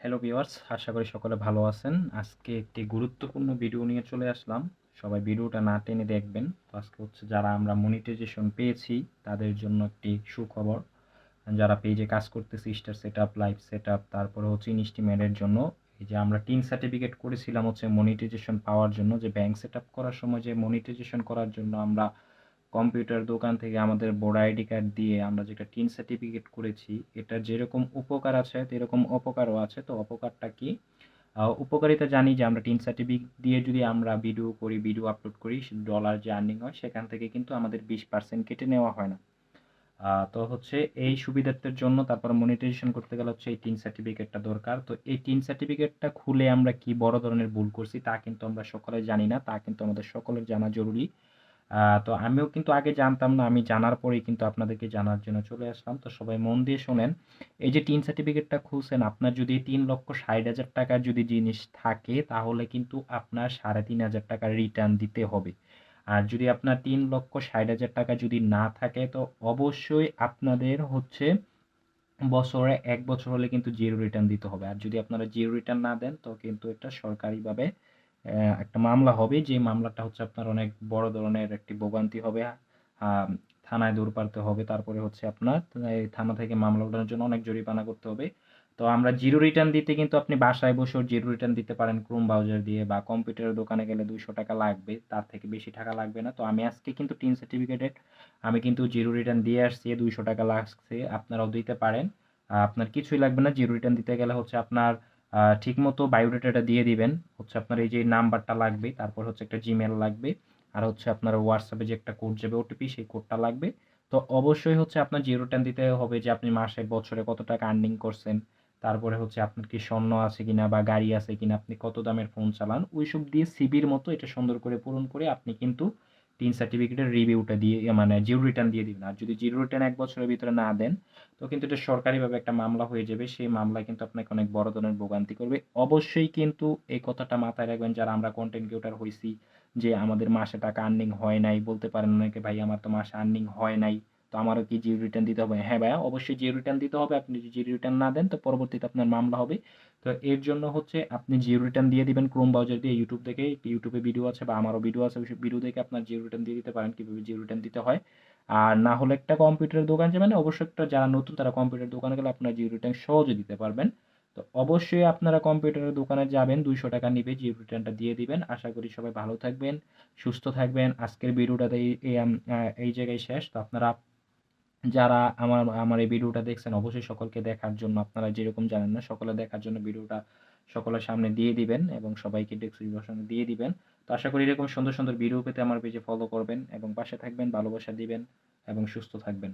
Hello viewers, আশা করি সকলে ভালো আছেন। আজকে একটি গুরুত্বপূর্ণ ভিডিও নিয়ে চলে আসলাম। সবাই ভিডিওটা না টেনে দেখবেন। তো আজকে হচ্ছে যারা আমরা মনিটাইজেশন পেয়েছি তাদের জন্য একটি সুখবর। যারা পেজে কাজ করতেছি স্টার সেটআপ, লাইভ সেটআপ, তারপরে হচ্ছে ইনস্টিমেটের জন্য এই যে আমরা ৩ সার্টিফিকেট করেছিলাম হচ্ছে মনিটাইজেশন পাওয়ার জন্য, যে ব্যাংক সেটআপ করার সময় যে মনিটাইজেশন করার জন্য আমরা কম্পিউটার দোকান থেকে আমাদের ভোটার আইডি কার্ড দিয়ে আমরা যেটা টিন সার্টিফিকেট করেছি, এটা যেরকম উপকার আছে তেরকম অপকারও আছে। তো অপকারটা কি? উপকারিতা জানি যে আমরা টিন সার্টিফিকেট দিয়ে যদি আমরা ভিডিও করি, ভিডিও আপলোড করি, ডলার যে আর্নিং হয় সেখান থেকে কিন্তু আমাদের 20% কেটে নেওয়া হয় না। তো হচ্ছে এই সুবিধার্থের জন্য তারপর মনিটাইজেশন করতে গেলে হচ্ছে এই টিন সার্টিফিকেটটা দরকার। তো এই টিন সার্টিফিকেটটা খুলে আমরা কি বড় ধরনের ভুল করছি তা কিন্তু আমরা সকলে জানি না, তা কিন্তু আমাদের সকলের জানা জরুরি। তো আমিও কিন্তু আগে জানতাম না। আমি জানার পরেই কিন্তু আপনাদেরকে জানার জন্য চলে আসলাম। তো সবাই মন দিয়ে শোনেন। এই যে টিন সার্টিফিকেটটা খুলছেন, আপনার যদি ৩,৬০,০০০ টাকার যদি জিনিস থাকে তাহলে কিন্তু আপনার ৩,৫০০ টাকা রিটার্ন দিতে হবে। আর যদি আপনার ৩,৬০,০০০ টাকা যদি না থাকে তো অবশ্যই আপনাদের হচ্ছে বছরে ১ বছর হলে কিন্তু জিরো রিটার্ন দিতে হবে। আর যদি আপনারা জিরো রিটার্ন না দেন তো কিন্তু এটা সরকারিভাবে একটা মামলা হবে। যে মামলাটা হচ্ছে আপনার অনেক বড় ধরনের একটি ভোগান্তি হবে। আম থানায় দৌড় পারতে হবে। তারপরে হচ্ছে আপনার এই থানা থেকে মামলা ওঠানোর জন্য অনেক জরিমানা করতে হবে। তো আমরা জিরো রিটার্ন দিতে কিন্তু আপনি বাসায় বসেও জিরো রিটার্ন দিতে পারেন ক্রোম ব্রাউজার দিয়ে, বা কম্পিউটারের দোকানে গেলে ৳২০০ লাগবে। তার থেকে বেশি টাকা লাগবে না। তো আমি আজকে কিন্তু টিন সার্টিফিকেটের আমি কিন্তু জিরো রিটার্ন দিয়ে আসছি। ৳২০০ লাগছে। আপনারাও দিতে পারেন। আপনার কিছুই লাগবে না। জিরো রিটার্ন দিতে গেলে হচ্ছে আপনার ঠিকমতো বায়োডাটাটা দিয়ে দিবেন। হচ্ছে আপনার এই যে নাম্বারটা লাগবে, তারপর হচ্ছে একটা জিমেইল লাগবে। আর হচ্ছে আপনার হোয়াটসঅ্যাপে যে একটা কোড যাবে ওটিপি, সেই কোডটা লাগবে। তো অবশ্যই হচ্ছে আপনার জিরো রিটার্ন দিতে হবে যে আপনি মাসে বছরে কত টাকা আর্নিং করছেন। তারপরে হচ্ছে আপনার কি স্বর্ণ আছে কিনা বা গাড়ি আছে কিনা, আপনি কত দামের ফোন চালান, ওইসব দিয়ে সিভির মতো এটা সুন্দর করে পূরণ করে আপনি কিন্তু টিন সার্টিফিকেটের রিভিউটা দিয়ে মানে জিরো রিটার্ন দিয়ে দিবেন। আর যদি জিরো রিটার্ন ১ বছরের ভিতরে না দেন তো কিন্তু এটা সরকারিভাবে একটা মামলা হয়ে যাবে। সেই মামলায় কিন্তু আপনাকে অনেক বড় ধরনের ভোগান্তি করবে। অবশ্যই কিন্তু এই কথাটা মাথায় রাখবেন যারা আমরা কনটেন্ট ক্রিয়েটর হইছি, যে আমাদের মাসে টাকা আর্নিং হয় নাই। বলতে পারেন অনেকে, ভাই আমার তো মাসে আর্নিং হয় নাই। তো আমারও কি জিরো রিটার্ন দিতে হবে? হ্যাঁ ভাইয়া, অবশ্যই জিরো রিটার্ন দিতে হবে। আপনি যদি জিরো রিটার্ন না দেন তো পরবর্তীতে আপনার মামলা হবে। তো এর জন্য হচ্ছে আপনি জিরো রিটার্ন দিয়ে দিবেন ক্রোম ব্রাউজার দিয়ে, ইউটিউব থেকে। ইউটিউবে ভিডিও আছে বা আমারও ভিডিও আছে। ওইসব ভিডিও দেখে আপনার জিরো রিটার্ন দিয়ে দিতে পারেন কিভাবে জিরো রিটার্ন দিতে হয়। আর না হলে একটা কম্পিউটারের দোকান যাবেন। অবশ্যই একটা যারা নতুন তারা কম্পিউটার দোকানে গেলে আপনারা জিরো রিটার্ন সহজে দিতে পারবেন। তো অবশ্যই আপনারা কম্পিউটারের দোকানে যাবেন, ৳২০০ নিবে, জিরো রিটার্নটা দিয়ে দিবেন। আশা করি সবাই ভালো থাকবেন, সুস্থ থাকবেন। আজকের ভিডিওটাতে এই জায়গায় শেষ। তো আপনারা যারা আমার আমার এই ভিডিওটা দেখছেন অবশ্যই সকলকে দেখার জন্য, আপনারা যেরকম জানেন না সকলে দেখার জন্য ভিডিওটা সকলের সামনে দিয়ে দিবেন এবং সবাইকে ডেসক্রিপশনে দিয়ে দিবেন। তো আশা করি এরকম সুন্দর সুন্দর ভিডিও পেতে আমার পেজে ফলো করবেন এবং পাশে থাকবেন, ভালোবাসা দিবেন এবং সুস্থ থাকবেন।